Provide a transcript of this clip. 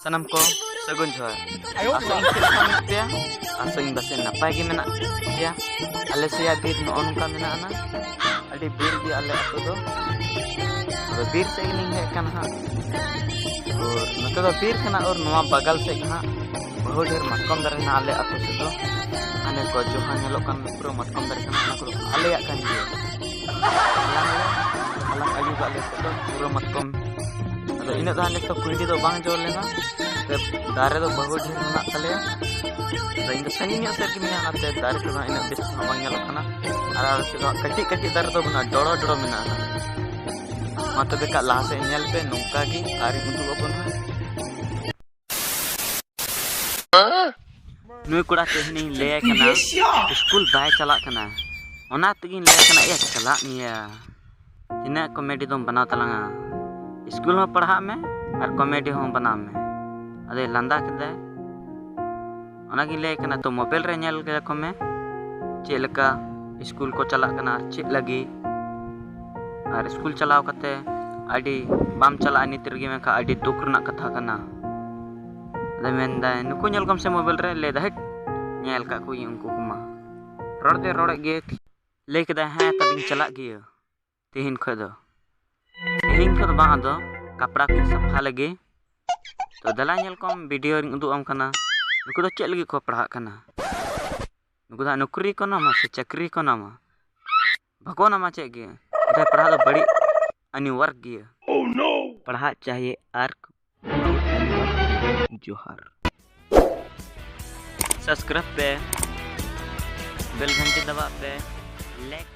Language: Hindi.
Sanam ko sagun joy. Aso ing kit ya. Aso ing basen napai gi mena ya. Ale sia bir no onka mena ana. Adi bir gi ale ato do. तो बीर से ही नहीं है कन्हा और मतलब तो बीर कना और नवा बगल से कहा बहुत ढेर मतकम दर ना आले अतो से तो अने को जो हां नेलो कन पूरा मतकम दर कना ना को आले या कन दिए अलग आयु वाले से तो पूरा मतकम तो इने दाने तो कुंडी तो बांग जोर लेना ते दारे तो बहुत ढेर ना तले तो इन संगीन से कि में आते दारे को ना इन बिस बांग नेलो कना आर से कटी कटी दारे तो बना डोड़ो डोड़ो में ना मत बेका लाहा से नेल पे नौका की आरी उदुग अपन नुई कुड़ा कहनी ले कना स्कूल बाय चला कना ओना तगिन ले कना ए चला निया इना कॉमेडी दम बना तलंगा स्कूल में पढ़ा में और कॉमेडी हो बना में अदे लंदा कदे ओना की ले कना तो मोबाइल रे नेल के को में चेलका स्कूल को चला कना चे लगी और स्कूल चलाव कते आडी बाम चला नितरगी में का आडी दुख रना कथा कना अदे मेंदा नुको नेल कम से मोबाइल रे ले दहट नेल का कोई उनको कुमा रोड़ गे ले कदा है तबिन चला गियो तिहिन खदो बा दो कपड़ा को सफा लगे तो दला नेल कम वीडियो रिंग उदु आम कना नुको दो चेक लगी को पढ़ा कना नुको दा नौकरी को नामा से चक्री को नामा भगो नामा चेक गे अरे पढ़ा तो बड़ी अनिवार्य पढ़ा चाहिए आर्क जोहर सब्सक्राइब पे बेल घंटी दबा पे लाइक